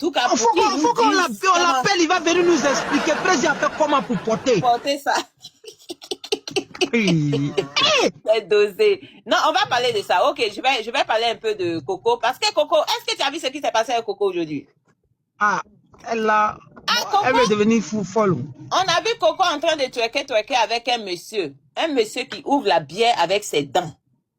tout cas, Il faut qu'on l'appelle, il va venir nous expliquer. Président fait comment pour porter. Porter ça. C'est dosé. Non, on va parler de ça. Ok, je vais parler un peu de Coco. Parce que Coco, est-ce que tu as vu ce qui s'est passé avec Coco aujourd'hui? Ah, elle veut devenir folle. On a vu Coco en train de twerker avec un monsieur. Un monsieur qui ouvre la bière avec ses dents.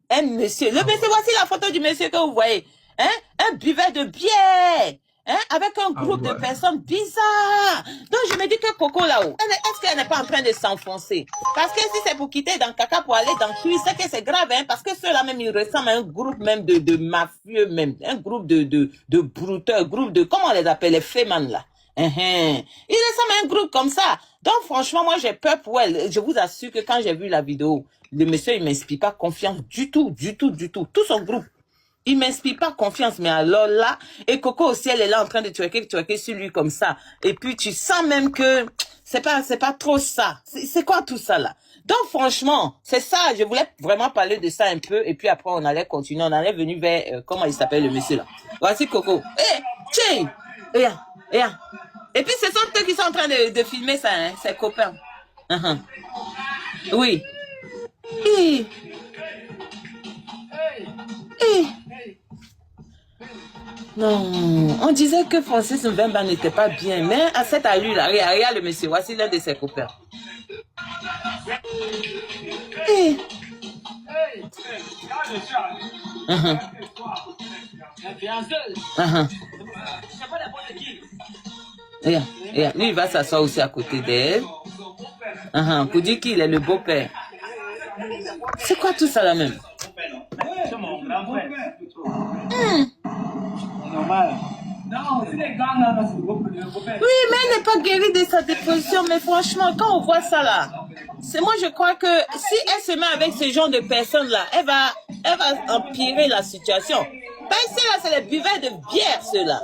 Un monsieur. Le monsieur, voici la photo du monsieur que vous voyez. Hein? Un buveur de bière. Hein? Avec un groupe de personnes bizarres. Donc je me dis que Coco là-haut, est-ce qu'elle n'est pas en train de s'enfoncer? Parce que si c'est pour quitter dans caca pour aller dans cuit, c'est que c'est grave, hein? Parce que ceux-là même, ils ressemblent à un groupe même de mafieux même. Un groupe de brouteurs, groupe de, comment on les appelle, les fémans là. Ils ressemblent à un groupe comme ça. Donc franchement, moi j'ai peur pour elle. Je vous assure que quand j'ai vu la vidéo, le monsieur, il m'inspire pas confiance du tout, du tout, du tout. Tout son groupe. Il m'inspire pas confiance, mais alors là, et Coco aussi, elle est là en train de twerker sur lui comme ça. Et puis, tu sens même que c'est pas trop ça. C'est quoi tout ça, là? Donc, franchement, c'est ça. Je voulais vraiment parler de ça un peu. Et puis après, on allait continuer. On allait venir vers, comment il s'appelle, le monsieur, là. Voici Coco. Tchè! Regarde. Et puis, ce sont eux qui sont en train de filmer ça, hein, ses copains. Oui. Non, on disait que Francis Mvemba n'était pas bien, mais à cette allure-là, regarde le monsieur, voici l'un de ses copains. Regarde, lui, il va s'asseoir aussi à côté d'elle. Pour dire qu'il est le beau-père. C'est quoi tout ça là même? C'est mon grand-père. Normal. Non, c'est les gars là, c'est le beau-père. Oui, mais elle n'est pas guérie de sa dépression. Mais franchement, quand on voit ça là, c'est moi je crois que si elle se met avec ce genre de personnes là, elle va empirer la situation. Parce que là, c'est les buveurs de bière ceux-là.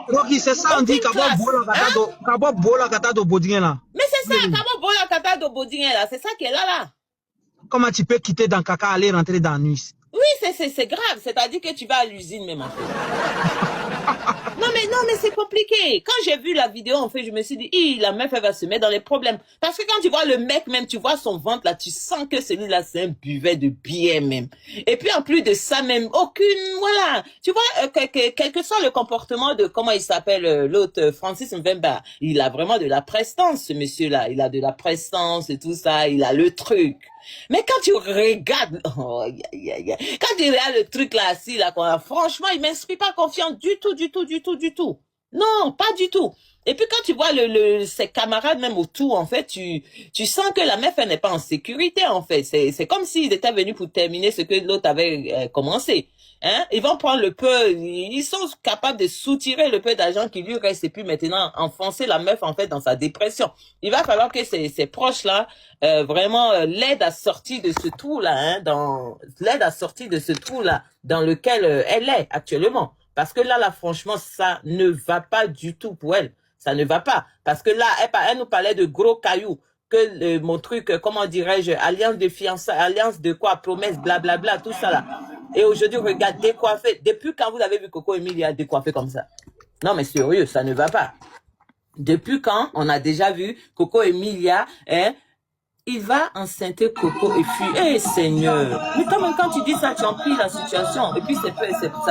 Rocky, c'est ça, on dit Kabo Bola Kata do Bodien là. Mais c'est ça, Kabo Bola Kata do Bodien là, c'est ça qui est là. Comment tu peux quitter dans caca, aller rentrer dans la nuit? Oui, c'est grave. C'est-à-dire que tu vas à l'usine même en fait. Non mais c'est compliqué. Quand j'ai vu la vidéo en fait, je me suis dit, la meuf elle va se mettre dans les problèmes. Parce que quand tu vois le mec même, tu vois son ventre là, tu sens que celui-là c'est un buveur de bière même. Et puis en plus de ça même, voilà. Tu vois, quel que soit le comportement de, comment il s'appelle l'autre, Francis Mvemba, il a vraiment de la prestance ce monsieur-là. Il a de la prestance et tout ça, il a le truc. Mais quand tu regardes, quand tu regardes le truc là assis là, franchement, il m'inspire pas confiance du tout. Non, pas du tout. Et puis quand tu vois ses camarades même autour, en fait, tu sens que la meuf elle n'est pas en sécurité en fait. C'est comme s'ils étaient venus pour terminer ce que l'autre avait commencé. Hein? Ils vont prendre le peu, ils sont capables de soutirer le peu d'argent qui lui reste et puis maintenant enfoncer la meuf en fait dans sa dépression. Il va falloir que ses proches là vraiment l'aident à sortir de ce trou là, hein, dans lequel elle est actuellement. Parce que là franchement ça ne va pas du tout pour elle. Ça ne va pas. Parce que là, elle nous parlait de gros cailloux. Que mon truc, comment dirais-je, alliance de fiançailles, alliance de quoi, promesse, blablabla, tout ça là. Et aujourd'hui, regarde, décoiffé. Depuis quand vous avez vu Coco Emilia décoiffé comme ça? Non, mais sérieux, ça ne va pas. Depuis quand on a déjà vu Coco Emilia, hein, il va enceinter Coco et fuir. Seigneur. Mais quand tu dis ça, tu empiles la situation. Et puis, ça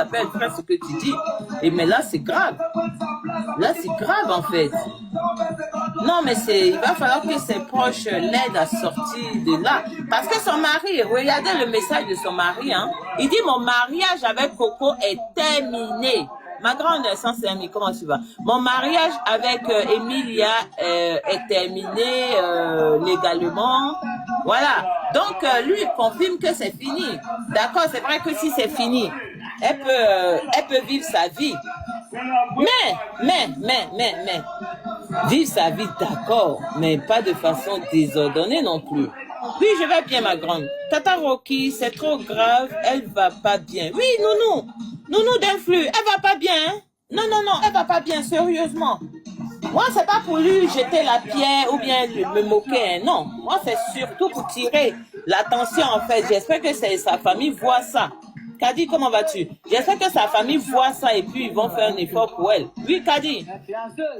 peut être vrai ce que tu dis. Mais là, c'est grave. Là, c'est grave, en fait. Non, mais il va falloir que ses proches l'aident à sortir de là. Parce que son mari, regardez le message de son mari, hein. Il dit, mon mariage avec Coco est terminé. Ma grande essence, Ami, comment tu vas? Mon mariage avec Emilia est terminé légalement. Voilà. Donc, lui, il confirme que c'est fini. D'accord, c'est vrai que si c'est fini, elle peut vivre sa vie. Mais, vivre sa vie, d'accord, mais pas de façon désordonnée non plus. Oui, je vais bien, ma grande. Tata Rocky, c'est trop grave, elle va pas bien. Oui, Nounou d'influx, elle va pas bien. Hein? Non, elle va pas bien, sérieusement. Moi, c'est pas pour lui jeter la pierre ou bien me moquer. Hein. Non, moi, c'est surtout pour tirer l'attention, en fait. J'espère que sa famille voit ça. Kadi, comment vas-tu? J'espère que sa famille voit ça et puis ils vont faire un effort pour elle. Oui, Kadi,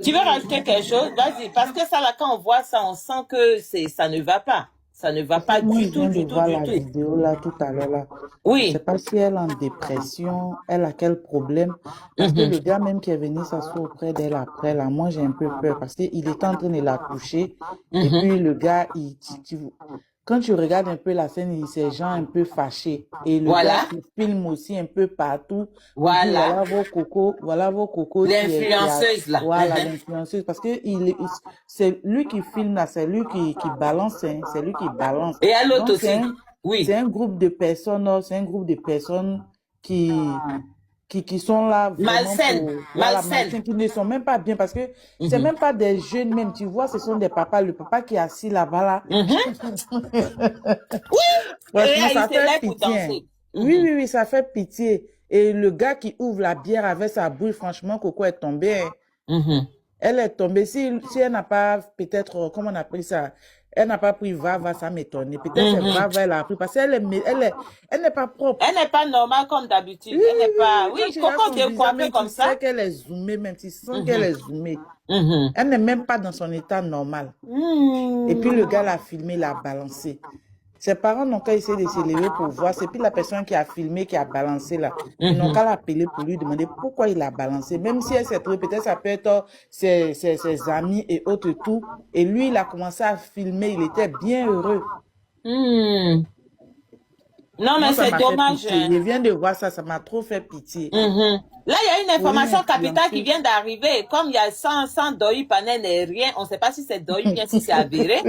tu veux rajouter quelque chose? Vas-y, parce que ça, là, quand on voit ça, on sent que ça ne va pas. Ça ne va pas Moi, du je tout, viens du de tout, voir du la tout. vidéo là tout à l'heure là. Je sais Oui. pas si elle est en dépression, elle a quel problème. Parce que le gars même qui est venu s'asseoir auprès d'elle après là, moi j'ai un peu peur parce qu'il était en train de la toucher. Et puis le gars, quand tu regardes un peu la scène, il s'est genre un peu fâché. Et le Voilà. gars qui filme aussi un peu partout. Il dit Voilà. voilà vos cocos. L'influenceuse là. Voilà, l'influenceuse. Parce que c'est lui qui filme là, c'est lui qui balance, hein, c'est lui qui balance. Et à l'autre Donc aussi. Oui. c'est un groupe de personnes, qui sont là vraiment Malsaines. Malsaines. qui ne sont même pas bien parce que c'est même pas des jeunes même, tu vois, ce sont des papas, le papa qui est assis là-bas là. Franchement, ça fait pitié. Oui, ça fait pitié. Et le gars qui ouvre la bière avec sa bouille, franchement, Coco est tombée. Elle est tombée. Si elle n'a pas, peut-être, comment on appelle ça? Elle n'a pas pris Vava, ça m'étonne. Peut-être c'est Vava, elle a pris parce qu'elle n'est pas propre. Elle n'est pas normale comme d'habitude. Elle n'est pas. Oui, Coco décoiffée comme ça. Tu sais qu'elle est zoomée, même tu sens qu'elle est zoomée. Elle n'est même pas dans son état normal. Et puis le gars l'a filmé, l'a balancé. Ses parents n'ont qu'à essayer de s'élever pour voir. C'est puis la personne qui a filmé, qui a balancé là. Ils n'ont qu'à l'appeler pour lui demander pourquoi il a balancé. Même si elle s'est trouvée, peut-être ça peut être ses amis et autres et tout. Et lui, il a commencé à filmer. Il était bien heureux. Non, mais c'est dommage. Je viens de voir ça, ça m'a trop fait pitié. Là, il y a une information capitale qui vient d'arriver. Comme il y a 100 Doyi Panel et rien, on ne sait pas si c'est Doyi ou bien si c'est avéré.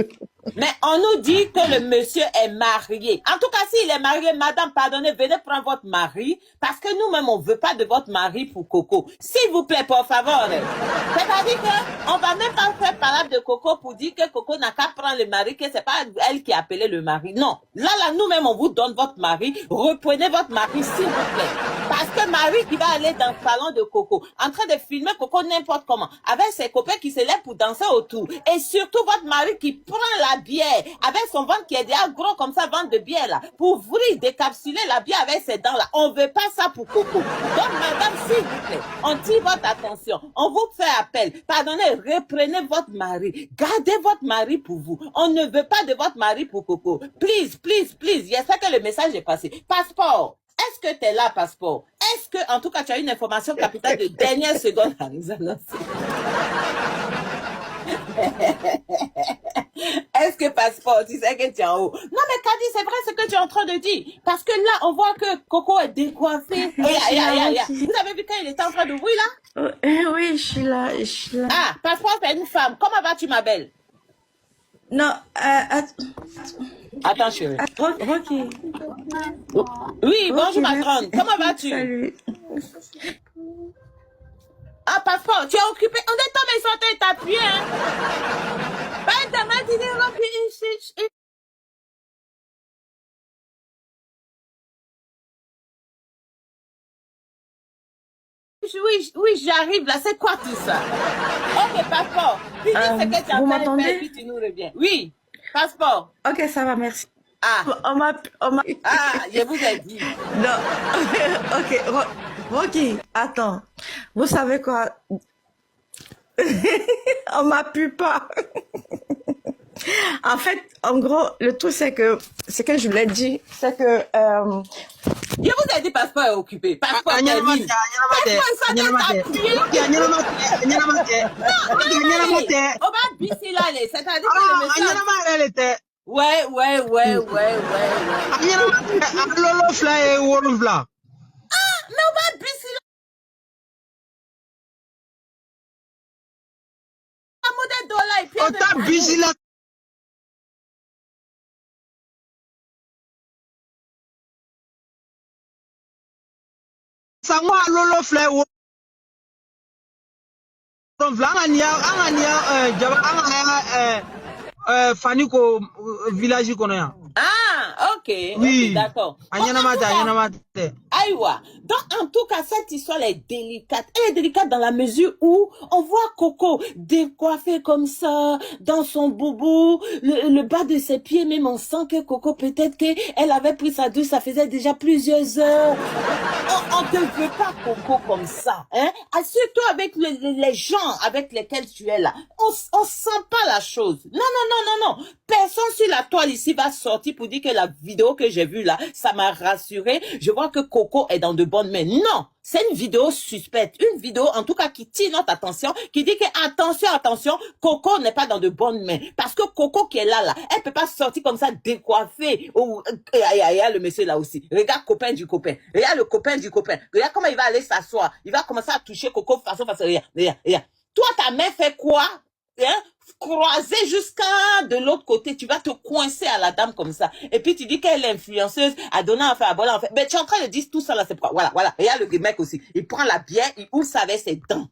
Mais on nous dit que le monsieur est marié. En tout cas, s'il est marié, madame, pardonnez, venez prendre votre mari. Parce que nous-mêmes, on ne veut pas de votre mari pour Coco. S'il vous plaît, pour favor. C'est-à-dire qu'on ne va même pas faire parole de Coco pour dire que Coco n'a qu'à prendre le mari, que ce n'est pas elle qui a appelé le mari. Non. Là, nous-mêmes, on vous donne votre mari. Reprenez votre mari, s'il vous plaît. Parce que Marie qui va aller dans le salon de Coco, en train de filmer Coco n'importe comment, avec ses copains qui se lèvent pour danser autour. Et surtout votre mari qui prend la bière, avec son ventre qui est déjà gros comme ça, ventre de bière là, pour ouvrir, décapsuler la bière avec ses dents là. On veut pas ça pour Coco. Donc madame, s'il vous plaît, on tire votre attention. On vous fait appel. Pardonnez, reprenez votre mari. Gardez votre mari pour vous. On ne veut pas de votre mari pour Coco. Please, please, please. J'espère que le message est passé. Passeport. Est-ce que tu es là, passeport? Est-ce que, en tout cas, tu as une information capitale de dernière seconde à nous annoncer? Est-ce que passeport, tu sais que tu es en haut? Non, mais Kadi, c'est vrai ce que tu es en train de dire. Parce que là, on voit que Coco est décoiffé. Vous avez vu quand il était en train d'ouvrir là? Oui, je suis là. Ah, passeport, c'est une femme. Comment vas-tu, ma belle? Non, Attends, chérie. Rocky. Oui, bonjour ma grande. Comment vas-tu? Salut. Ah, passeport, tu es occupé. On est tombé sur tes tapis, hein? Ben, demain, tu dis, Rocky, oui, j'arrive là. C'est quoi tout ça? Ok, passeport. Tu dis ce que tu as vous fait, m'entendez? puis tu nous reviens. Oui, passeport. Ok, ça va, merci. Ah, On m'a... je vous ai dit. Non. Ok, Rocky, attends. Vous savez quoi? On m'a pu pas. En fait, en gros, le truc, c'est que je l'ai dit, c'est que... Je vous ai dit passeport est occupé. Passeport est terminé. On va bisser là, c'est-à-dire que le message... Ouais. Mais on va bisser là. Un modèle dollar et puis... On t'a busy là. Sangwa lolo fly wo. Vla angania jaba anga fani ko village kono ya. Ah, ok. Oui. Okay, d'accord. Anyana mate. Ah, Aïwa. Donc, en tout cas, cette histoire elle est délicate. Elle est délicate dans la mesure où on voit Coco décoiffée comme ça, dans son boubou, le bas de ses pieds, même on sent que Coco, peut-être qu'elle avait pris sa douche, ça faisait déjà plusieurs heures. On ne veut pas Coco comme ça, hein. Assure-toi avec les gens avec lesquels tu es là. On sent pas la chose. Non, non, non, non, non. Personne sur la toile ici va sortir pour dire que la vidéo que j'ai vue là, ça m'a rassuré. Je vois que Coco est dans de bonnes mains. Non, c'est une vidéo suspecte. Une vidéo, en tout cas, qui tire notre attention, qui dit que attention, attention, Coco n'est pas dans de bonnes mains. Parce que Coco qui est là, elle peut pas sortir comme ça décoiffée. Il y a le monsieur là aussi. Regarde copain du copain. Regarde le copain du copain. Regarde comment il va aller s'asseoir. Il va commencer à toucher Coco façon. Regarde, regarde, regarde. Toi, ta main fait quoi? Hein? Croiser jusqu'à de l'autre côté, tu vas te coincer à la dame comme ça. Et puis tu dis qu'elle est influenceuse, à donner à faire, à boire, à faire. Mais tu es en train de dire tout ça là, c'est quoi? Voilà, voilà. Regarde le mec aussi. Il prend la bière, il ouvre ça avec ses dents.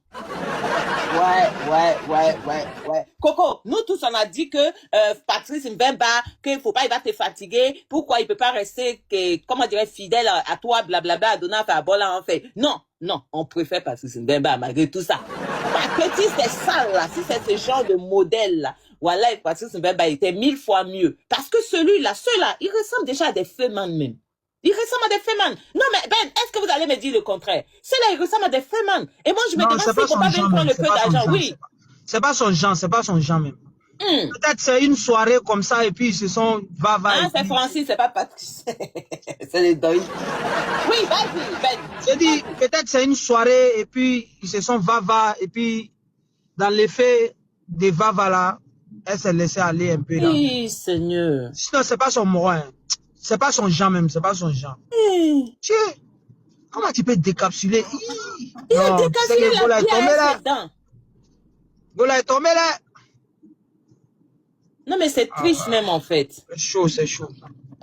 Ouais. Coco, nous tous on a dit que Patrice Mbemba, qu'il faut pas, il va te fatiguer. Pourquoi il peut pas rester, comment dirais, fidèle à toi, blablabla, à donner à faire, à boire, en fait. Non, non, on préfère Patrice Mbemba malgré tout ça. Parce que si c'est ça là, si c'est ce genre de modèle là, voilà, Patrice Mbemba était 1000 fois mieux. Parce que celui-là, ceux-là, il ressemble déjà à des fémans même. Il ressemble à des fémans. Non mais Ben, est-ce que vous allez me dire le contraire? Ceux-là, ils ressemblent à des fémans. Et moi, je me demande si faut pas même prendre le peu d'argent. Oui. C'est pas son genre même. Peut-être c'est une soirée comme ça et puis ils se sont va. Ah, c'est Francis, c'est pas Patrice. C'est les deuils. Oui, vas-y, Ben. Je dis, peut-être c'est une soirée et puis ils se sont va et puis dans l'effet des va là, elle s'est laissée aller un peu là. Oui, Seigneur. Sinon, c'est pas son morin. Hein. C'est pas son genre même, c'est pas son genre. Tiens, comment tu peux décapsuler? Il a décapsulé la pièce dedans. Gola est tombé là. Non, mais c'est triste même en fait. C'est chaud, c'est chaud.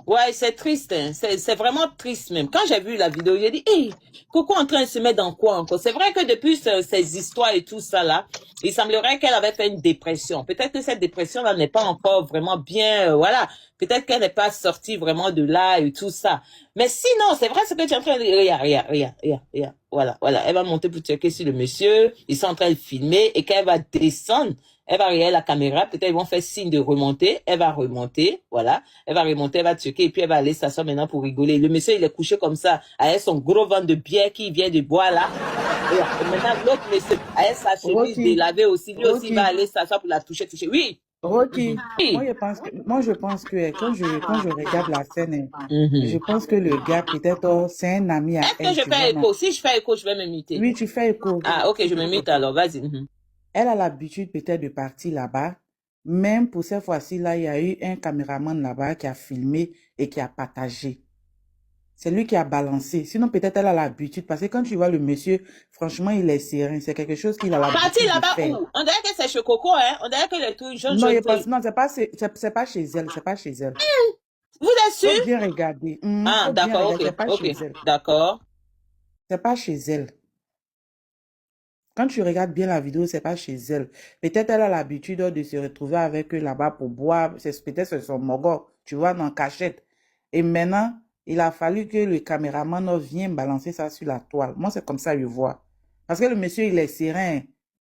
Ouais, c'est triste, hein. C'est vraiment triste même. Quand j'ai vu la vidéo, j'ai dit, hey, Coco en train de se mettre dans quoi encore? C'est vrai que depuis ces histoires et tout ça là, il semblerait qu'elle avait fait une dépression. Peut-être que cette dépression là n'est pas encore vraiment bien, voilà. Peut-être qu'elle n'est pas sortie vraiment de là et tout ça. Mais sinon, c'est vrai ce que tu es en train de dire. Regarde. Voilà. Elle va monter pour checker sur le monsieur. Ils sont en train de filmer et qu'elle va descendre. Elle va regarder la caméra, peut-être ils vont faire signe de remonter, elle va remonter, voilà, elle va remonter, elle va checker, et puis elle va aller s'asseoir maintenant pour rigoler. Le monsieur, il est couché comme ça, avec son gros ventre de bière qui vient de boire là. Et maintenant, l'autre monsieur, avec sa chemise délavée aussi, lui aussi, il va aller s'asseoir pour la toucher. Oui. Rocky, moi je pense que quand je regarde la scène, je pense que le gars peut-être c'est un ami à elle. Est-ce que je fais écho? Si je fais écho, je vais me muter. Oui, tu fais écho. Ah, ok, je me mute alors, vas-y. Elle a l'habitude peut-être de partir là-bas. Même pour cette fois-ci là, il y a eu un caméraman là-bas qui a filmé et qui a partagé. C'est lui qui a balancé. Sinon, peut-être elle a l'habitude. Parce que quand tu vois le monsieur, franchement, il est serein. C'est quelque chose qu'il a l'habitude de faire. Parti là-bas où? On dirait que c'est chez Coco, hein? On dirait que les trucs jeunes. Non, c'est pas chez elle. C'est pas chez elle. Vous êtes sûr? Faut bien regarder. Ah, d'accord, ok. D'accord. C'est pas chez elle. Quand tu regardes bien la vidéo, c'est pas chez elle. Peut-être elle a l'habitude de se retrouver avec eux là-bas pour boire. Peut-être c'est son mogo, tu vois, dans cachette. Et maintenant, il a fallu que le caméraman vienne balancer ça sur la toile. Moi, c'est comme ça que je vois. Parce que le monsieur, il est serein.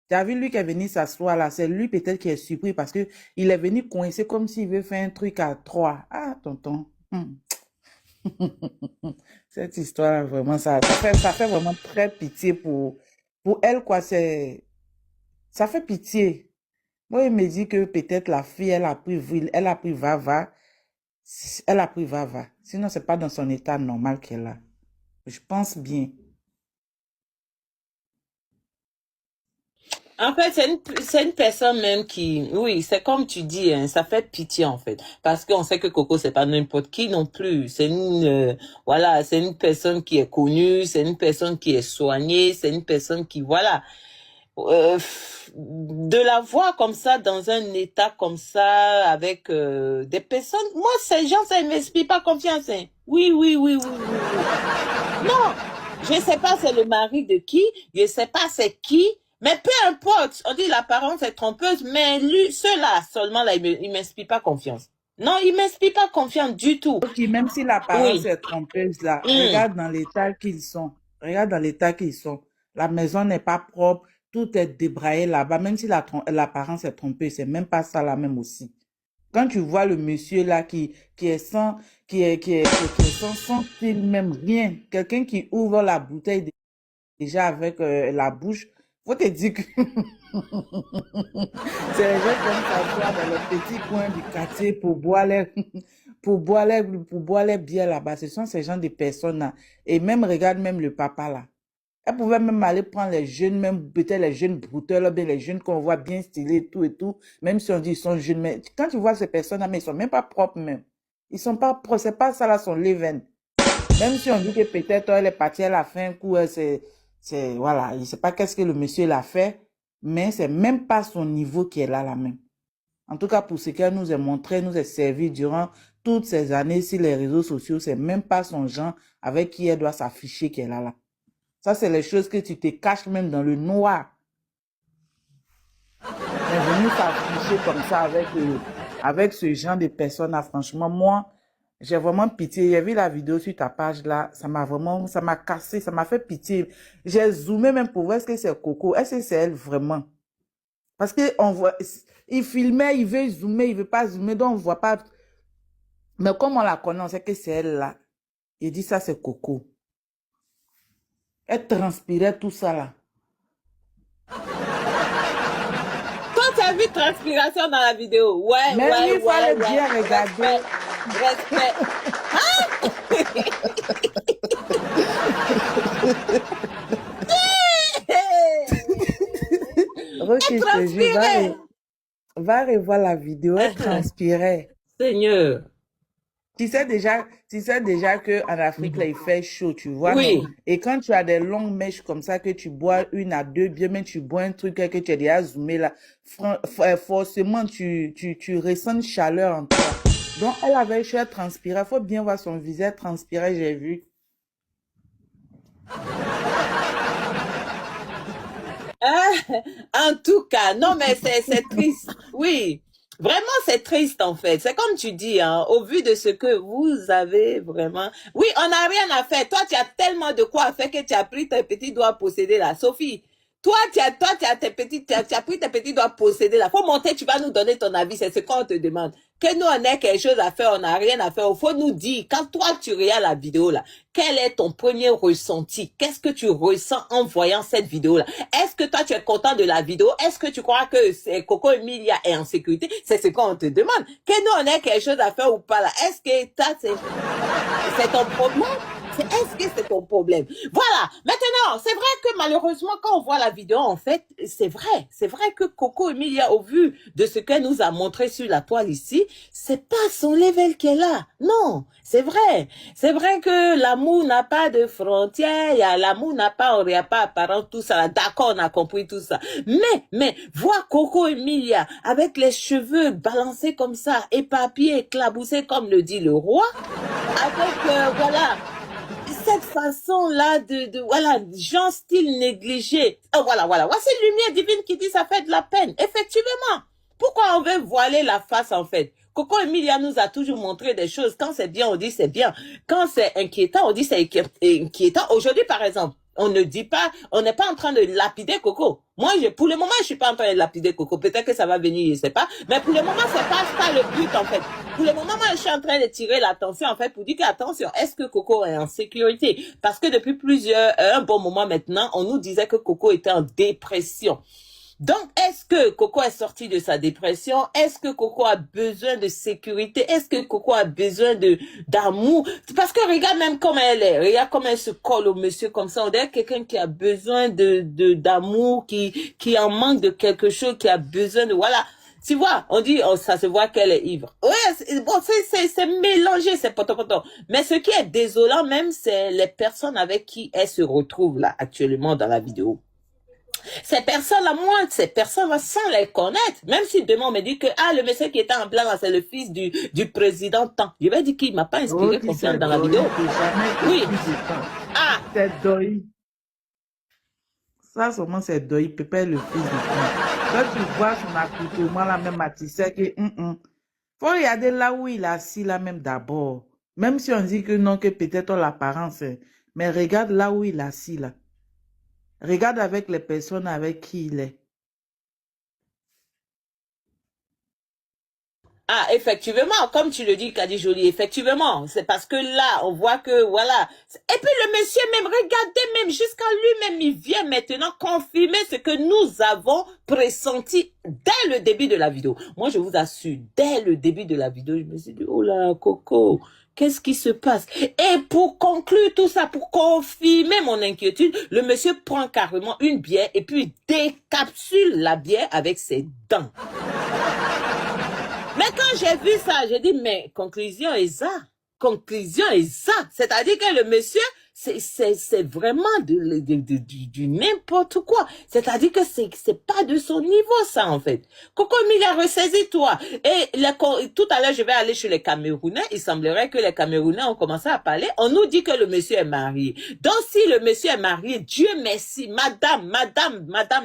Tu as vu lui qui est venu s'asseoir là. C'est lui peut-être qui est surpris parce que il est venu coincer comme s'il veut faire un truc à 3. Ah, tonton. Cette histoire, vraiment, ça fait vraiment très pitié pour elle, quoi. Ça fait pitié. Moi, il me dit que peut-être la fille, elle a pris va-va. Elle a pris va-va. Sinon, c'est pas dans son état normal qu'elle a. Je pense bien. En fait, c'est une personne même qui, oui, c'est comme tu dis, hein, ça fait pitié en fait, parce qu'on sait que Coco c'est pas n'importe qui non plus. C'est une, voilà, c'est une personne qui est connue, c'est une personne qui est soignée, c'est une personne qui, voilà, de la voir comme ça dans un état comme ça avec des personnes, moi ces gens ça ne m'inspire pas confiance. Hein. Oui. Non, je sais pas c'est le mari de qui, je sais pas c'est qui. Mais peu importe, on dit l'apparence est trompeuse, mais lui, ceux-là seulement, là, il m'inspire pas confiance. Non, il m'inspire pas confiance du tout. Ok, même si l'apparence Oui. est trompeuse là, regarde dans l'état qu'ils sont. Regarde dans l'état qu'ils sont. La maison n'est pas propre, tout est débraillé là-bas, même si l'apparence est trompeuse, c'est même pas ça là même aussi. Quand tu vois le monsieur là qui est sans, qui est sans style même rien, quelqu'un qui ouvre la bouteille déjà avec la bouche, faut te dire que c'est les gens qui aiment s'asseoir dans le petit coin du quartier pour boire les, pour boire les bières là-bas. Ce sont ces gens de personnes là. Et même, regarde même le papa là. Elle pouvait même aller prendre les jeunes, même peut-être les jeunes brouteurs, là, bien les jeunes qu'on voit bien stylés et tout, même si on dit ils sont jeunes. Mais quand tu vois ces personnes-là, mais ils sont même pas propres même. Ils sont pas propres, c'est pas ça là son leven. Même si on dit que peut-être elle est partie, elle a fait un coup, voilà, je sais pas qu'est-ce que le monsieur l'a fait, mais c'est même pas son niveau qui est là même. En tout cas, pour ce qu'elle nous a montré, nous a servi durant toutes ces années sur les réseaux sociaux, c'est même pas son genre avec qui elle doit s'afficher qu'elle a là. Ça, c'est les choses que tu te caches même dans le noir. Elle est venue s'afficher comme ça avec ce genre de personnes là. Franchement, moi, j'ai vraiment pitié. J'ai vu la vidéo sur ta page là. Ça m'a cassé, ça m'a fait pitié. J'ai zoomé même pour voir est-ce que c'est Coco. Est-ce que c'est elle vraiment? Parce que on voit, il filmait, il veut zoomer, il veut pas zoomer, donc on voit pas. Mais comme on la connaît, on sait que c'est elle là. Il dit ça, c'est Coco. Elle transpirait tout ça là. Toi, tu as vu transpiration dans la vidéo. Ouais, Mais ouais, il faut ouais, le ouais. bien regarder. Respect. Ok, Elle je te jure, transpirait. va revoir la vidéo, elle transpirait. Seigneur. Tu sais déjà que en Afrique, là, il fait chaud, tu vois, Oui. non? Et quand tu as des longues mèches comme ça, que tu bois une à deux, bien, mais tu bois un truc que tu as déjà zoomé là, forcément, tu ressens une chaleur en toi. Donc, elle avait chaud, elle transpirait. Faut bien voir son visage transpirer, j'ai vu. En tout cas, non, mais c'est triste. Oui, vraiment, c'est triste en fait. C'est comme tu dis, hein, au vu de ce que vous avez vraiment. Oui, on n'a rien à faire. Toi, tu as tellement de quoi faire que tu as pris tes petits doigts posséder là. Sophie, toi, tu as pris tes petits doigts posséder là. Faut monter, tu vas nous donner ton avis. C'est ce qu'on te demande. Que nous, on ait quelque chose à faire, on n'a rien à faire. Il faut nous dire, quand toi, tu regardes la vidéo là, quel est ton premier ressenti? Qu'est-ce que tu ressens en voyant cette vidéo là? Est-ce que toi, tu es content de la vidéo? Est-ce que tu crois que Coco Emilia est en sécurité? C'est ce qu'on te demande. Que nous, on ait quelque chose à faire ou pas là? Est-ce que c'est ton problème? Est-ce que c'est ton problème? Voilà. Maintenant, c'est vrai que malheureusement, quand on voit la vidéo, en fait, c'est vrai que Coco Emilia, au vu de ce qu'elle nous a montré sur la toile ici, c'est pas son level qu'elle a. Non, c'est vrai. C'est vrai que l'amour n'a pas de frontières, l'amour n'a pas, on n'y a pas apparent, tout ça. D'accord, on a compris tout ça. Mais, voir Coco Emilia avec les cheveux balancés comme ça, éparpillés, éclaboussés, comme le dit le roi, avec, voilà, cette façon-là voilà, genre style négligé. Oh, voilà. Voici une lumière divine qui dit ça fait de la peine. Effectivement. Pourquoi on veut voiler la face, en fait? Coco Emilia nous a toujours montré des choses. Quand c'est bien, on dit c'est bien. Quand c'est inquiétant, on dit c'est inquiétant. Aujourd'hui, par exemple, on ne dit pas, on n'est pas en train de lapider Coco. Moi, pour le moment, je suis pas en train de lapider Coco. Peut-être que ça va venir, je sais pas. Mais pour le moment, c'est pas ça le but, en fait. Pour le moment, moi, je suis en train de tirer l'attention, en fait, pour dire qu'attention, est-ce que Coco est en sécurité? Parce que depuis un bon moment maintenant, on nous disait que Coco était en dépression. Donc, est-ce que Coco est sorti de sa dépression? Est-ce que Coco a besoin de sécurité? Est-ce que Coco a besoin d'amour? Parce que regarde même comme elle est. Regarde comme elle se colle au monsieur comme ça. On dirait quelqu'un qui a besoin d'amour, qui en manque de quelque chose, qui a besoin de, voilà. Tu vois, on dit, ça se voit qu'elle est ivre. Ouais, bon, c'est mélangé, c'est potopoto. Mais ce qui est désolant même, c'est les personnes avec qui elle se retrouve là, actuellement dans la vidéo. Ces personnes-là, moi, ces personnes-là, sans les connaître, même si demain on me dit que, le monsieur qui était en blanc, c'est le fils du président Tant. Je vais dire qu'il m'a pas inspiré confiance dans la vidéo. Oui. C'est Doi. Ça, seulement, c'est Doi. Pépé, le fils de Tant. Quand tu vois son accoutrement, là, même, tu sais que, Faut regarder là où il est assis là même d'abord. Même si on dit que non, que peut-être l'apparence, hein, mais regarde là où il est assis là. Regarde avec les personnes avec qui il est. Ah, effectivement, comme tu le dis, Kadi Jolie, effectivement, c'est parce que là, on voit que, voilà. Et puis le monsieur même, regardez même, jusqu'à lui-même, il vient maintenant confirmer ce que nous avons pressenti dès le début de la vidéo. Moi, je vous assure, dès le début de la vidéo, je me suis dit, oh là, Coco, qu'est-ce qui se passe? Et pour conclure tout ça, pour confirmer mon inquiétude, le monsieur prend carrément une bière et puis décapsule la bière avec ses dents. Mais quand j'ai vu ça, j'ai dit, mais conclusion est ça. Conclusion est ça. C'est-à-dire que le monsieur, c'est vraiment du n'importe quoi. C'est-à-dire que c'est pas de son niveau, ça, en fait. Coco Emilia, ressaisis-toi. Et tout à l'heure, je vais aller chez les Camerounais. Il semblerait que les Camerounais ont commencé à parler. On nous dit que le monsieur est marié. Donc, si le monsieur est marié, Dieu merci, madame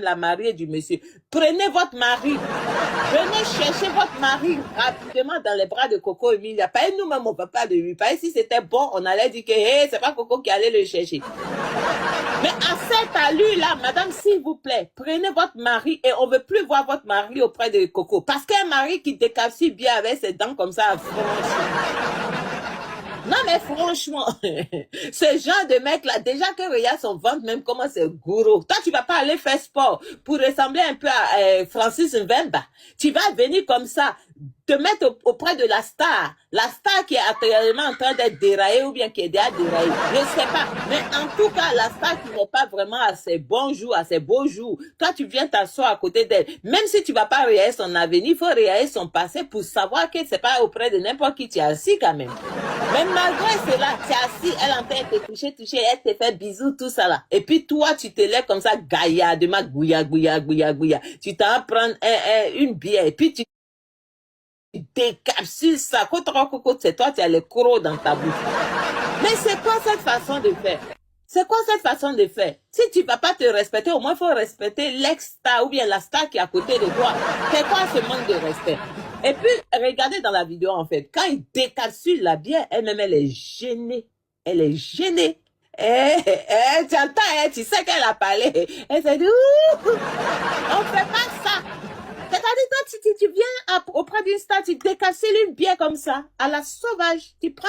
la mariée du monsieur, prenez votre mari. Venez chercher votre mari rapidement dans les bras de Coco Emilia. Pas nous-mêmes, on ne peut pas de lui. Pas si c'était bon, on allait dire que hey, c'est pas Coco qui allait le chercher. Mais à cette allure-là, madame, s'il vous plaît, prenez votre mari et on ne veut plus voir votre mari auprès de Coco. Parce qu'un mari qui décapsule bien avec ses dents comme ça, franchement. Non, mais franchement, ce genre de mec-là, déjà que regarde son ventre, même comment c'est gros. Toi, tu vas pas aller faire sport pour ressembler un peu à Francis Mvemba. Tu vas venir comme ça, te mettre auprès de la star qui est actuellement en train d'être déraillée ou bien qui est déjà déraillée. Je ne sais pas. Mais en tout cas, la star qui n'est pas vraiment à ses bons jours, à ses beaux jours. Toi, tu viens t'asseoir à côté d'elle. Même si tu vas pas regarder son avenir, il faut regarder son passé pour savoir que c'est pas auprès de n'importe qui tu es assis quand même. Mais malgré cela, tu es assis, elle en train de te toucher, elle te fait bisous, tout ça là. Et puis toi, tu te lèves comme ça, gaillardement, gouya. Tu t'en prends une bière et puis tu décapsules ça. C'est toi, tu as le croc dans ta bouche. Mais c'est quoi cette façon de faire? C'est quoi cette façon de faire? Si tu ne vas pas te respecter, au moins il faut respecter l'ex-star ou bien la star qui est à côté de toi. C'est quoi ce manque de respect? Et puis, regardez dans la vidéo, en fait, quand il décapsule la bière, elle-même, elle est gênée. Elle est gênée. Tu entends, tu sais qu'elle a parlé. Elle s'est dit, ouh, on fait pas ça. C'est-à-dire, toi, tu viens auprès d'une star, tu décapsules une bière comme ça, à la sauvage. Tu prends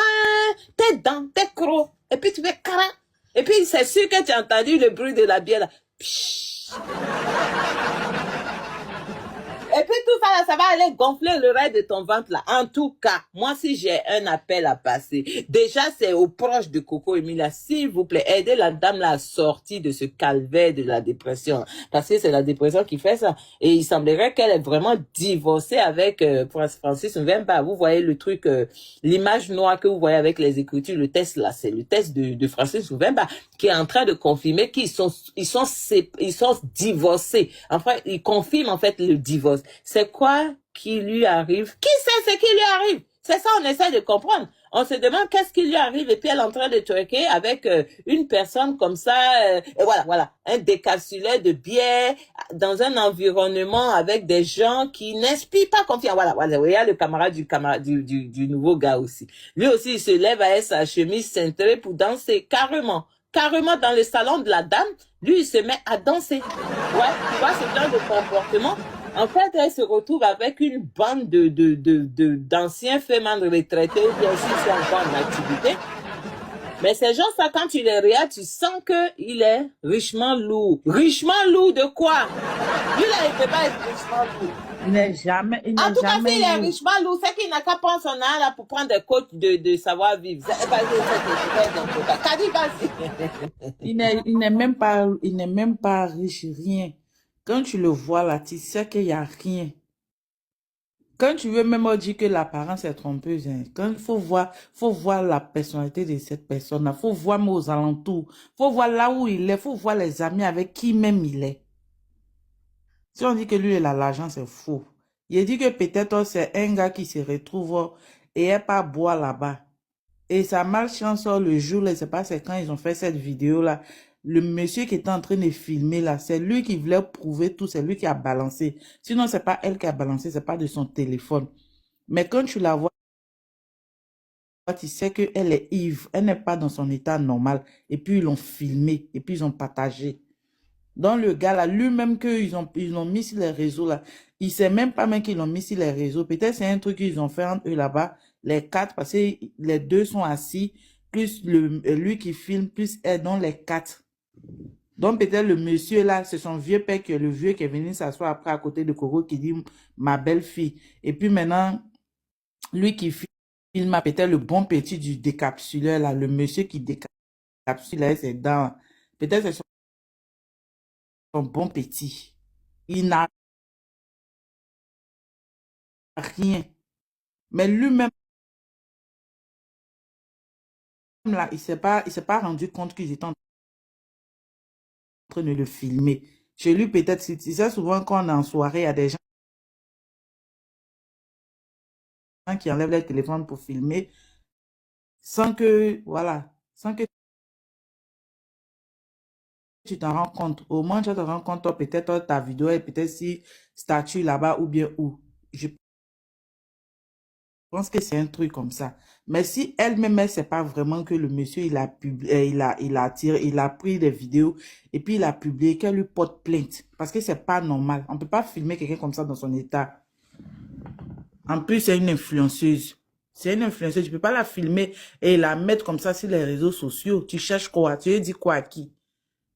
tes dents, tes crocs, et puis tu fais cara. Et puis, c'est sûr que tu as entendu le bruit de la bière là. Pshhh. Et puis tout ça, là, ça va aller gonfler le reste de ton ventre là. En tout cas, moi si j'ai un appel à passer, déjà c'est aux proches de Coco Emilia, s'il vous plaît, aidez la dame là à sortir de ce calvaire de la dépression. Parce que c'est la dépression qui fait ça. Et il semblerait qu'elle est vraiment divorcée avec Francis Mvemba. Vous voyez le truc, l'image noire que vous voyez avec les écritures, le test là, c'est le test de Francis Mvemba qui est en train de confirmer qu'ils sont divorcés. Enfin, il confirme en fait le divorce. C'est quoi qui lui arrive? Qui sait ce qui lui arrive? C'est ça, on essaie de comprendre. On se demande qu'est-ce qui lui arrive et puis elle est en train de twerker avec une personne comme ça. Et voilà, un décapsuleur de bière dans un environnement avec des gens qui n'inspirent pas confiance. Voilà, il y a le camarade du nouveau gars aussi. Lui aussi, il se lève avec sa chemise cintrée pour danser carrément dans le salon de la dame. Lui, il se met à danser. Ouais, tu vois ce genre de comportement. En fait, elle se retrouve avec une bande d'anciens femmes retraités ou bien s'ils sont encore en activité. Mais ces gens-là, quand tu les regardes, tu sens qu'il est richement lourd. Richement lourd de quoi? Lui, là, il ne peut pas être richement lourd. Il n'est jamais. En tout cas, s'il est richement lourd, c'est qu'il n'a qu'à prendre son âge là pour prendre des coachs de savoir-vivre. Il n'est même pas riche, rien. Quand tu le vois là, tu sais qu'il n'y a rien. Quand tu veux même dire que l'apparence est trompeuse, hein, quand il faut voir la personnalité de cette personne-là, faut voir même aux alentours, faut voir là où il est, faut voir les amis avec qui même il est. Si on dit que lui il a l'argent, c'est faux. Il dit que peut-être c'est un gars qui se retrouve et est pas boire là-bas. Et sa malchance le jour, là, c'est pas c'est quand ils ont fait cette vidéo-là, le monsieur qui était en train de filmer là, c'est lui qui voulait prouver tout, c'est lui qui a balancé. Sinon, c'est pas elle qui a balancé, c'est pas de son téléphone. Mais quand tu la vois, tu sais qu'elle est ivre, elle n'est pas dans son état normal. Et puis, ils l'ont filmé, et puis ils ont partagé. Donc, le gars là, lui-même ils l'ont mis sur les réseaux là, il sait même pas même qu'ils l'ont mis sur les réseaux. Peut-être c'est un truc qu'ils ont fait entre eux là-bas, les quatre, parce que les deux sont assis, plus lui qui filme, plus elle, donc les quatre. Donc, peut-être le monsieur là, c'est son vieux père le vieux qui est venu s'asseoir après à côté de Coco qui dit ma belle-fille. Et puis maintenant, lui qui filme a peut-être le bon petit du décapsuleur là, le monsieur qui décapsule là, ses dents. Peut-être c'est son bon petit. Il n'a rien. Mais lui-même là, il s'est pas rendu compte qu'ils étaient en train de le filmer. Chez lui, peut-être, c'est ça souvent quand on est en soirée, il y a des gens qui enlèvent leur téléphone pour filmer sans que, voilà, sans que tu t'en rends compte. Au moins, tu te rends compte, toi, peut-être ta vidéo est peut-être si statue là-bas ou bien où. Je pense que c'est un truc comme ça. Mais si elle-même, elle sait pas vraiment que le monsieur, il a publié, il a pris des vidéos et puis il a publié, qu'elle lui porte plainte. Parce que c'est pas normal. On peut pas filmer quelqu'un comme ça dans son état. En plus, c'est une influenceuse. C'est une influenceuse. Tu peux pas la filmer et la mettre comme ça sur les réseaux sociaux. Tu cherches quoi? Tu lui dis quoi à qui?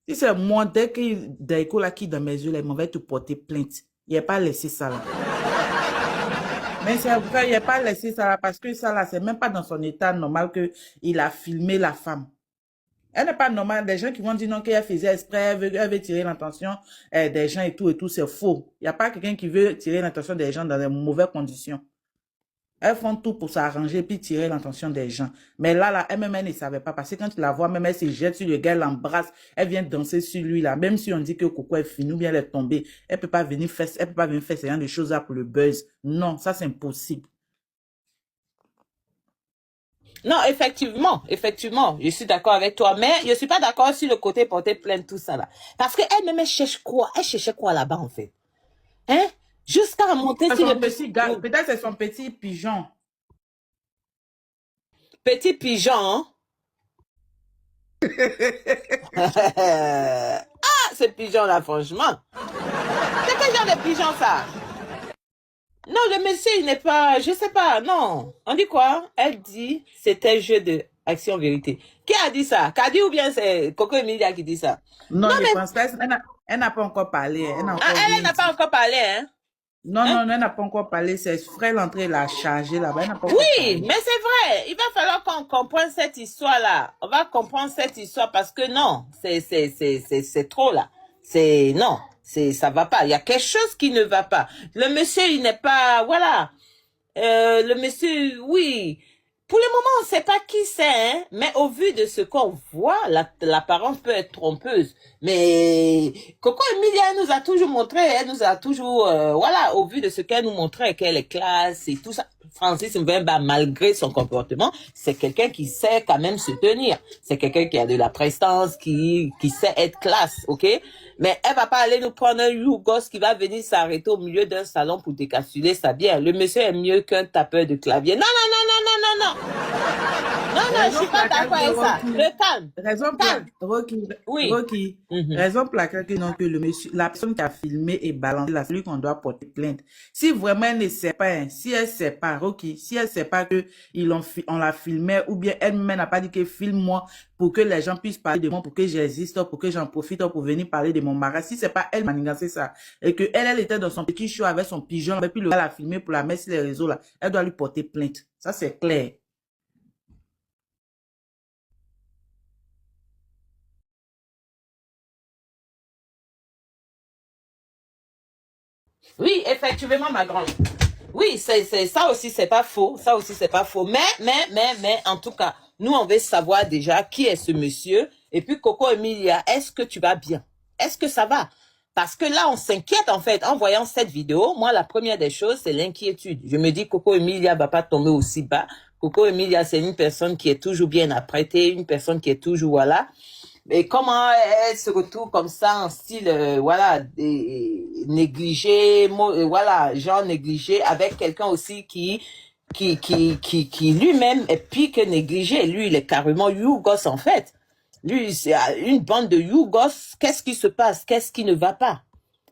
Si c'est moi, dès que Daiko là qui dans mes yeux, là, il m'en va te porter plainte. Il n'a pas laissé ça là. Mais c'est vrai, il n'a pas laissé ça là parce que ça là, c'est même pas dans son état normal qu'il a filmé la femme. Elle n'est pas normale. Des gens qui vont dire non, qu'elle faisait exprès, elle veut tirer l'attention des gens et tout, c'est faux. Il n'y a pas quelqu'un qui veut tirer l'attention des gens dans de mauvaises conditions. Elles font tout pour s'arranger puis tirer l'attention des gens. Mais là, elle-même, elle ne savait pas. Parce que quand tu la vois, même elle se jette sur le gars, elle l'embrasse, elle vient danser sur lui, là. Même si on dit que Coco est fini ou bien elle est tombée, elle peut pas venir faire ce genre de choses là pour le buzz. Non, ça c'est impossible. Non, effectivement, je suis d'accord avec toi, mais je suis pas d'accord sur le côté porter plainte, tout ça là. Parce qu'elle-même, elle cherche quoi? Elle cherchait quoi là-bas, en fait? Hein? Jusqu'à monter sur le petit gars, peut-être c'est son petit pigeon. Petit pigeon. Ah, ce pigeon-là, franchement. C'est quel genre de pigeon, ça? Non, le monsieur, il n'est pas, je sais pas, non. On dit quoi? Elle dit, c'était jeu de action-vérité. Qui a dit ça? Kadi ou bien c'est Coco Emilia qui dit ça? Non, je pense pas. Elle n'a pas encore parlé. Elle n'a pas encore parlé, hein? Non, non, elle n'a pas encore parlé. C'est frère l'entrée l'a chargé là-bas. Oui, mais c'est vrai. Il va falloir qu'on comprenne cette histoire-là. On va comprendre cette histoire parce que non, c'est trop là. Non, ça va pas. Il y a quelque chose qui ne va pas. Le monsieur, il n'est pas, voilà. Le monsieur, oui. Pour le moment, on ne sait pas qui c'est, hein, mais au vu de ce qu'on voit, l'apparence peut être trompeuse. Mais Coco Emilia, elle nous a toujours montré, elle nous a toujours, voilà, au vu de ce qu'elle nous montrait, qu'elle est classe et tout ça. Francis Mbemba, malgré son comportement, c'est quelqu'un qui sait quand même se tenir. C'est quelqu'un qui a de la prestance, qui sait être classe, ok? Mais elle va pas aller nous prendre un yougos qui va venir s'arrêter au milieu d'un salon pour décapsuler sa bière. Le monsieur est mieux qu'un tapeur de clavier. Non, non, non, non, non, non, non. Non, non, je suis pas d'accord avec ça. Le calme. Raison pour Rocky. Raison pour laquelle que le monsieur, la personne qui a filmé et balancé là, celui qu'on doit porter plainte. Si vraiment elle ne sait pas, hein, si elle sait pas, Rocky, si elle sait pas que on l'a filmé ou bien elle-même n'a pas dit que filme-moi pour que les gens puissent parler de moi, pour que j'existe, pour que j'en profite pour venir parler de mon mari. Si c'est pas elle qui a manigancé ça et que elle était dans son petit show avec son pigeon et puis le gars l'a filmé pour la mettre sur les réseaux là, elle doit lui porter plainte. Ça c'est clair. Oui, effectivement, ma grande. Oui, ça aussi, c'est pas faux. Ça aussi, c'est pas faux. Mais, en tout cas, nous, on veut savoir déjà qui est ce monsieur. Et puis, Coco Emilia, est-ce que tu vas bien? Est-ce que ça va? Parce que là, on s'inquiète, en fait, en voyant cette vidéo. Moi, la première des choses, c'est l'inquiétude. Je me dis, Coco Emilia va pas tomber aussi bas. Coco Emilia, c'est une personne qui est toujours bien apprêtée, une personne qui est toujours, voilà. Mais comment elle se retrouve comme ça en style, voilà, négligé, voilà, genre négligé, avec quelqu'un aussi qui lui-même est pire que négligé. Lui, il est carrément Yougos en fait. Lui, c'est une bande de Yougos. Qu'est-ce qui se passe? Qu'est-ce qui ne va pas?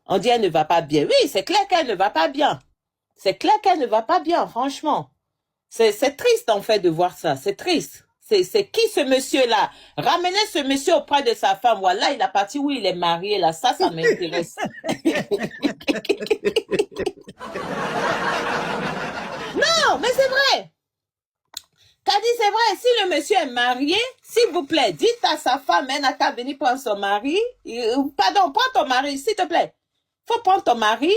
On dit elle ne va pas bien. Oui, c'est clair qu'elle ne va pas bien. C'est clair qu'elle ne va pas bien, franchement. C'est triste en fait de voir ça. C'est triste. C'est qui ce monsieur-là? Ramenez ce monsieur auprès de sa femme. Voilà, il a parti où il est marié là. Ça m'intéresse. Non, mais c'est vrai. Kadi, c'est vrai, si le monsieur est marié, s'il vous plaît, dites à sa femme, elle n'a qu'à venir prendre son mari. Pardon, prends ton mari, s'il te plaît. Faut prendre ton mari.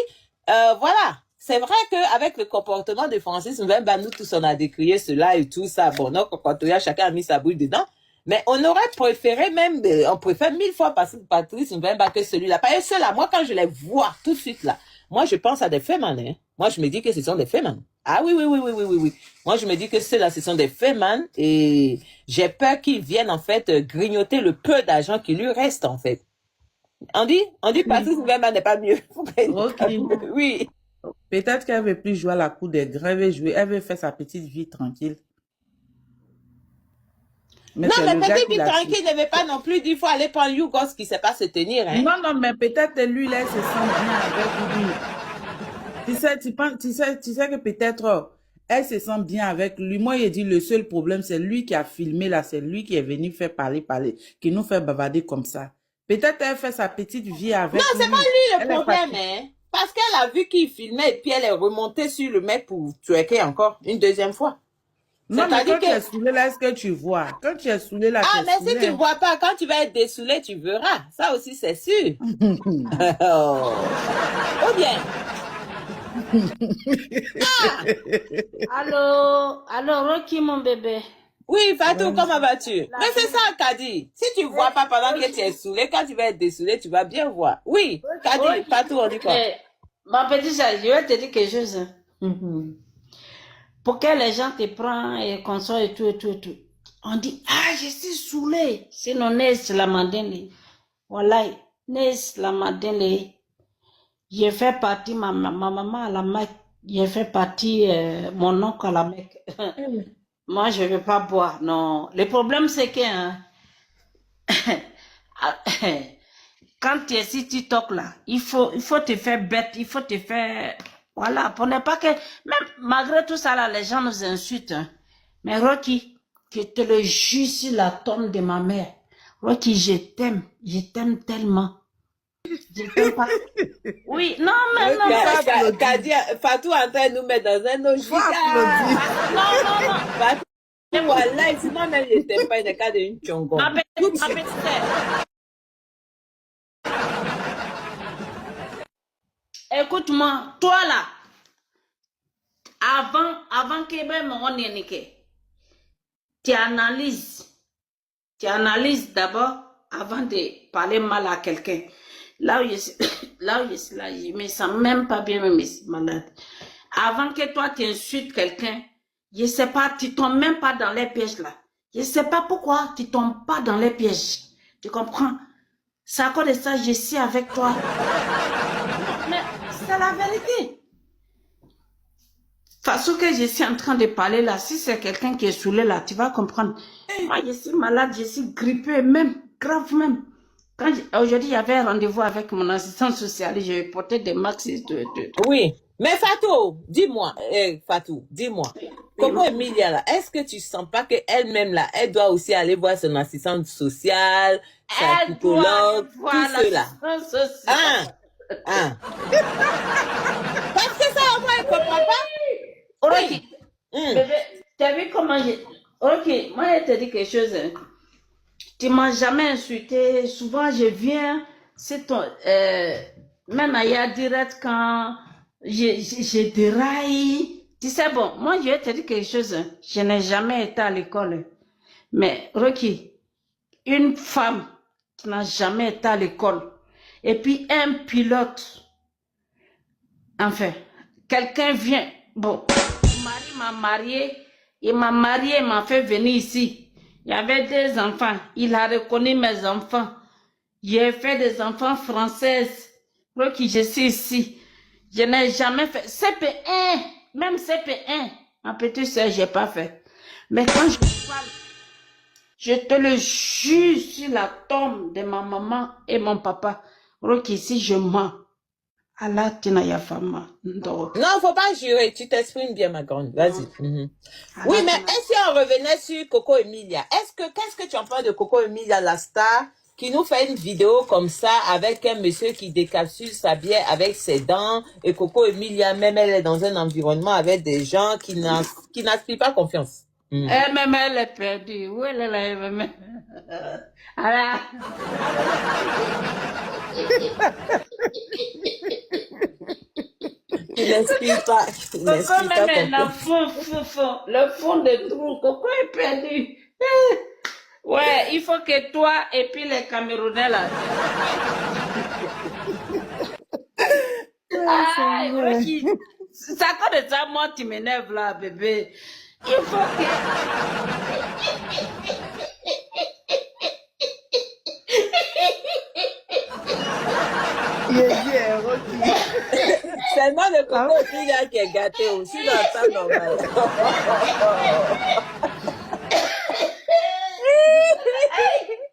Voilà. C'est vrai qu'avec le comportement de Francis Mbemba, nous tous, on a décrié cela et tout ça. Bon, donc, quand chacun a mis sa bouille dedans. Mais on aurait préféré même, on préfère 1000 fois Patrice Mbemba que celui-là. Parce que ceux-là, moi, quand je les vois tout de suite là, moi, je pense à des fémans, hein. Moi, je me dis que ce sont des fémans. Ah oui. Moi, je me dis que ceux-là, ce sont des fémans et j'ai peur qu'ils viennent, en fait, grignoter le peu d'argent qui lui reste, en fait. On dit Patrice Mbemba n'est pas mieux. Okay. Oui. Peut-être qu'elle veut plus jouer à la cour des grands, elle veut faire sa petite vie tranquille. Mais non, mais petite vie tranquille ne veut pas non plus dire qu'il faut aller prendre Yougos qui ne sait pas se tenir. Hein. Non, mais peut-être lui, là, elle se sent bien avec lui. Tu sais que peut-être elle se sent bien avec lui. Moi, il dit le seul problème, c'est lui qui a filmé là, c'est lui qui est venu faire parler, qui nous fait bavarder comme ça. Peut-être elle fait sa petite vie avec lui. Non, c'est pas lui le problème, hein. Parce qu'elle a vu qu'il filmait et puis elle est remontée sur le mec pour tuer encore une deuxième fois. Non, mais quand tu es saoulé là, est-ce que tu vois? Quand tu es saoulé là, ah, mais si tu ne vois pas, quand tu vas être dessoulé, tu verras. Ça aussi, c'est sûr. Oh. Ou bien. Allô, Rocky, mon bébé. Oui, Fatou, comment vas-tu? Mais c'est ça, Kadi. Si tu ne vois pas pendant que tu es saoulé, quand tu vas être dessoulé, tu vas bien voir. Oui, Kadi, Fatou, on dit quoi? Ma petite chérie, je vais te dire quelque chose. Pour que les gens te prennent et qu'on soit et tout. On dit, ah, je suis saoulé. Sinon, Nes la mandine. Voilà, Nes la mandine. J'ai fait partie, ma maman à la Mecque. J'ai fait partie, mon oncle à la Mecque. Moi, je ne veux pas boire, non. Le problème, c'est que quand tu es sur TikTok, là, il faut te faire bête, il faut te faire... Voilà, pour ne pas que... Même malgré tout ça, là, les gens nous insultent. Hein. Mais Rocky, je te le jure sur la tombe de ma mère. Rocky, je t'aime tellement. Je t'aime pas. Oui, non, mais non. Fatou est en train de nous mettre dans un autre giga. Non. Fatou, voilà, sinon même je t'aime pas, il est cas d'une chongon. Ma petite écoute-moi, toi là, avant que ben on tu analyses d'abord avant de parler mal à quelqu'un. Là où je suis là, je me sens même pas bien, même je suis malade. Avant que toi tu insultes quelqu'un, je sais pas, tu tombes même pas dans les pièges là. Je sais pas pourquoi tu tombes pas dans les pièges. Tu comprends? C'est à cause de ça, je suis avec toi. Mais c'est la vérité. Façon que je suis en train de parler là, si c'est quelqu'un qui est saoulé là, tu vas comprendre. Moi, je suis malade, je suis grippée même, grave même. Aujourd'hui, j'avais un rendez-vous avec mon assistant social et je vais porter des maxis de... Oui, mais Fatou, dis-moi, comment Emilia là, est-ce que tu sens pas qu'elle-même là, elle doit aussi aller voir son assistante sociale, sa psychologue, tout cela? Parce que ça, moi, elle comprend pas. Ok, bébé, t'as vu comment j'ai... Ok, moi, je te dis quelque chose. Hein. Tu m'as jamais insulté. Souvent, je viens, c'est ton... même ailleurs direct quand je déraille. Tu sais, bon, moi, je vais te dire quelque chose. Hein. Je n'ai jamais été à l'école. Mais, Rocky, une femme qui n'a jamais été à l'école, et puis un pilote, enfin, quelqu'un vient, bon, mon mari m'a marié, il m'a fait venir ici. Il y avait des enfants. Il a reconnu mes enfants. J'ai fait des enfants françaises. Pour qui je suis ici. Je n'ai jamais fait. CP1. Même CP1. Ma petite soeur, je n'ai pas fait. Mais quand je parle, je te le jure sur la tombe de ma maman et mon papa. Roki, si je mens. Allah Tinaya Fama. Non, faut pas jurer. Tu t'exprimes bien, ma grande. Vas-y. Oui, mais est-ce qu'on revenait sur Coco Emilia? Qu'est-ce que tu en penses de Coco Emilia, la star, qui nous fait une vidéo comme ça avec un monsieur qui décapsule sa bière avec ses dents, et Coco Emilia, même elle est dans un environnement avec des gens qui n'inspirent pas confiance. Même elle est perdue. Où elle est là, elle Allah. Il n'inspire pas. Coco même est dans le fond de trou. Coco est perdu. Ouais, il faut que toi et puis les Camerounais là. C'est à cause de ça, moi, tu m'énerves là, bébé. Il faut que... C'est moi le Coco Emilia qui est gâté aussi dans le temps normal.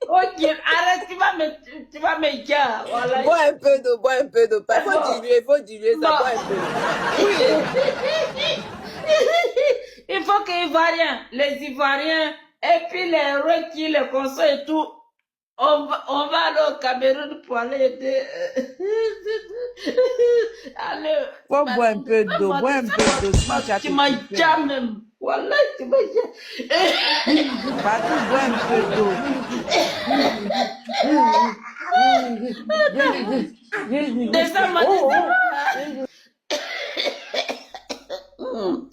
Ok, arrête, tu vas me dire. Voilà. Bois un peu d'eau. Faut diluer ça, bois un peu. Il faut que les Ivoiriens, et puis les Roki, les Conso et tout, on va aller au Cameroun pour aller aider. Allez. Faut boire un peu d'eau, Tu m'as jamais. Voilà, tu m'as jamais. Partout, bois un peu d'eau.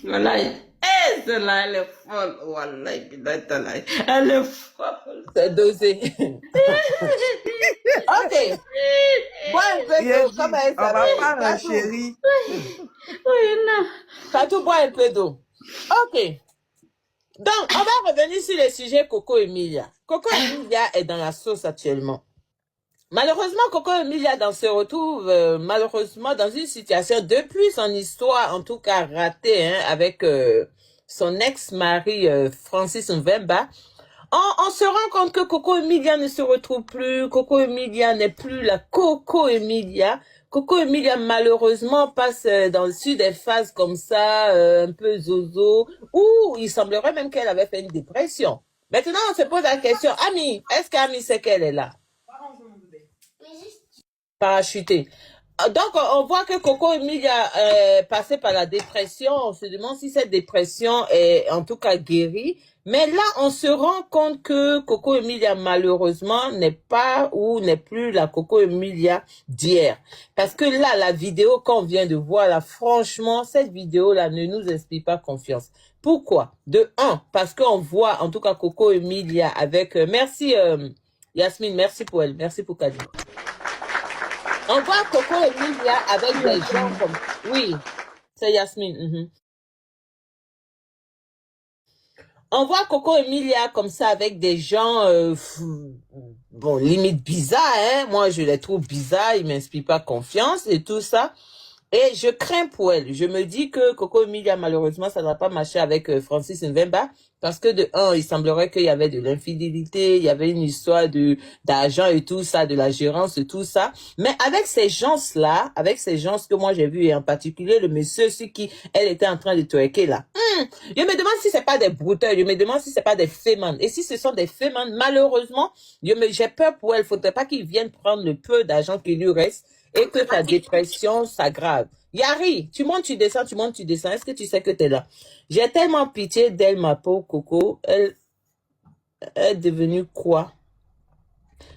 Voilà. Celle-là, elle est folle. Voilà, elle est folle. C'est dosé. Ok. Bois un peu d'eau. Comment elle On va s'appelle? prendre chérie. Oui, non. Fatou, bois un peu d'eau. Ok. Donc, on va revenir sur le sujet Coco Emilia. Coco Emilia est dans la sauce actuellement. Malheureusement, Coco Emilia se retrouve malheureusement dans une situation depuis son histoire, en tout cas ratée, hein, avec son ex-mari Francis Mvemba. On se rend compte que Coco Emilia ne se retrouve plus. Coco Emilia n'est plus la Coco Emilia. Coco Emilia, malheureusement, passe dans le sud des phases comme ça, un peu zozo, où il semblerait même qu'elle avait fait une dépression. Maintenant, on se pose la question, Ami, est-ce qu'Ami sait qu'elle est là? Parachutée. Donc, on voit que Coco Emilia est passée par la dépression. On se demande si cette dépression est en tout cas guérie. Mais là, on se rend compte que Coco Emilia, malheureusement, n'est pas ou n'est plus la Coco Emilia d'hier. Parce que là, la vidéo qu'on vient de voir, là, franchement, cette vidéo-là ne nous inspire pas confiance. Pourquoi? De un, parce qu'on voit, en tout cas, Coco Emilia avec... merci, Yasmine, merci pour elle. Merci pour Kadi. On voit Coco Emilia avec des gens comme... Oui, c'est Yasmine. On voit Coco Emilia comme ça avec des gens, bon, limite bizarres, hein. Moi, je les trouve bizarres, ils m'inspirent pas confiance et tout ça. Et je crains pour elle. Je me dis que Coco Emilia, malheureusement, ça ne va pas marcher avec Francis Mvemba. Parce que de un, il semblerait qu'il y avait de l'infidélité, il y avait une histoire d'argent et tout ça, de la gérance et tout ça. Mais avec ces gens-là, avec ces gens que moi j'ai vu, et en particulier le monsieur sur qui elle était en train de twerker là. Je me demande si c'est pas des brouteurs, je me demande si c'est pas des fémans. Et si ce sont des fémans, malheureusement, j'ai peur pour elle. Faudrait pas qu'ils viennent prendre le peu d'argent qui lui reste et que ta dépression s'aggrave. Yari, tu montes, tu descends, tu montes, tu descends. Est-ce que tu sais que tu es là? J'ai tellement pitié d'elle, ma pauvre Coco. Elle est devenue quoi?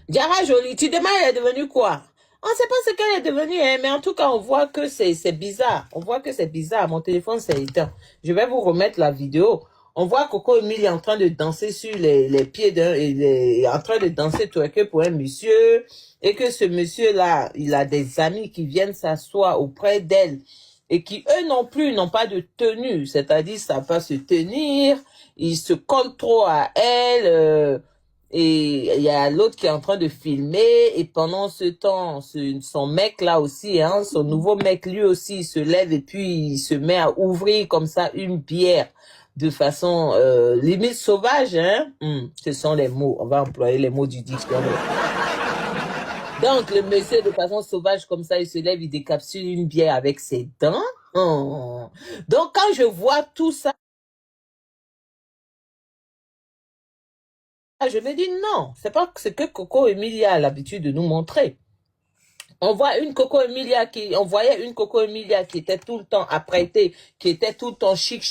Diara Jolie, tu demandes elle est devenue quoi? On ne sait pas ce qu'elle est devenue, hein, mais en tout cas, on voit que c'est bizarre. On voit que c'est bizarre. Mon téléphone, c'est éteint. Je vais vous remettre la vidéo. On voit Coco Emilia en train de danser sur les pieds d'un... en train de danser twerker pour un monsieur. Et que ce monsieur-là, il a des amis qui viennent s'asseoir auprès d'elle. Et qui, eux non plus, n'ont pas de tenue. C'est-à-dire, ça va pas se tenir. il se colle trop à elle, et il y a l'autre qui est en train de filmer, et pendant ce temps, son mec là aussi, hein, son nouveau mec lui aussi, il se lève et puis il se met à ouvrir comme ça une bière de façon limite sauvage, hein. Ce sont les mots, on va employer les mots du dictionnaire. Donc, le monsieur, de façon sauvage comme ça, il se lève, il décapsule une bière avec ses dents. Oh. Donc, quand je vois tout ça, je me dis non, c'est pas ce que Coco Emilia a l'habitude de nous montrer. On voyait une Coco Emilia qui était tout le temps apprêtée, qui était tout le temps chic.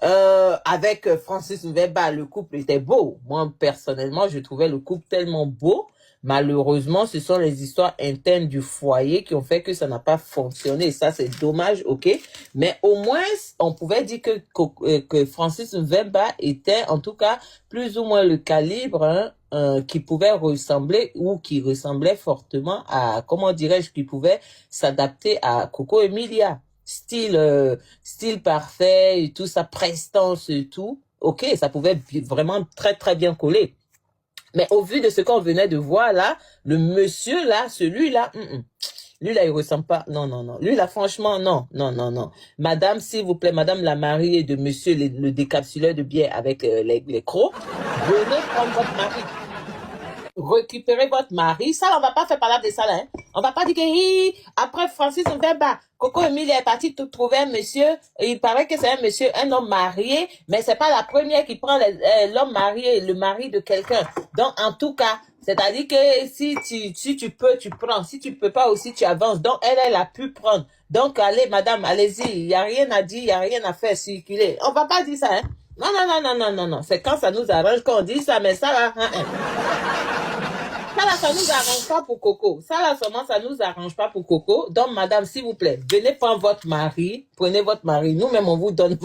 Avec Francis Nweba, le couple était beau. Moi, personnellement, je trouvais le couple tellement beau. Malheureusement, ce sont les histoires internes du foyer qui ont fait que ça n'a pas fonctionné. Ça, c'est dommage, ok. Mais au moins, on pouvait dire que Francis Nweba était, en tout cas, plus ou moins le calibre, hein, qui pouvait ressembler ou qui ressemblait fortement à, comment dirais-je, qui pouvait s'adapter à Coco Emilia. Style parfait et tout, sa prestance et tout. Ok, ça pouvait vraiment très bien coller. Mais au vu de ce qu'on venait de voir là, le monsieur là, celui-là, lui là, il ressemble pas. Non. Lui là, franchement, non. Madame, s'il vous plaît, madame la mariée de monsieur le décapsuleur de bière avec les crocs, venez prendre votre mari. Récupérez votre mari. Ça, on va pas faire parler de ça, là. Hein. On va pas dire que, après Francis Nweba, Coco Emilia est partie trouver un monsieur. Il paraît que c'est un monsieur, un homme marié, mais c'est pas la première qui prend l'homme marié, le mari de quelqu'un. Donc, en tout cas, c'est-à-dire que si tu peux, tu prends. Si tu peux pas aussi, tu avances. Donc, elle a pu prendre. Donc, allez, madame, allez-y. Il y a rien à dire, il y a rien à faire circuler. On va pas dire ça, hein. Non. C'est quand ça nous arrange qu'on dit ça, mais ça, là, Ça là, ça nous arrange pas pour Coco. Ça là, seulement, ça nous arrange pas pour Coco. Donc, madame, s'il vous plaît, venez prendre votre mari. Prenez votre mari. Nous-mêmes, on vous redonne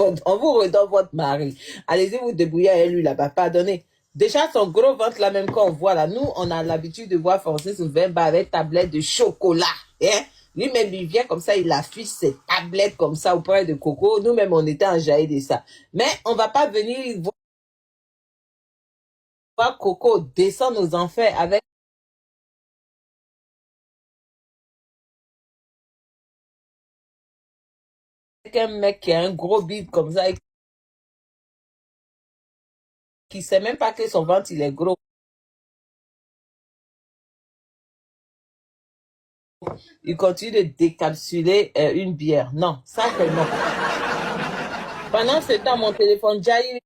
votre mari. Allez-y, vous débrouillez avec lui là-bas. Pardonnez. Déjà, son gros ventre là, même quand on voit là, nous, on a l'habitude de voir Francis Nweba avec tablette de chocolat. Hein? Lui-même, il vient comme ça, il affiche ses tablettes comme ça auprès de Coco. Nous-mêmes, on était enjaillés de ça. Mais on va pas venir voir Coco descendre aux enfers avec un mec qui a un gros bide comme ça et qui sait même pas que son ventre il est gros. Il continue de décapsuler une bière. Non, ça que non. Pendant ce temps, mon téléphone jaillit.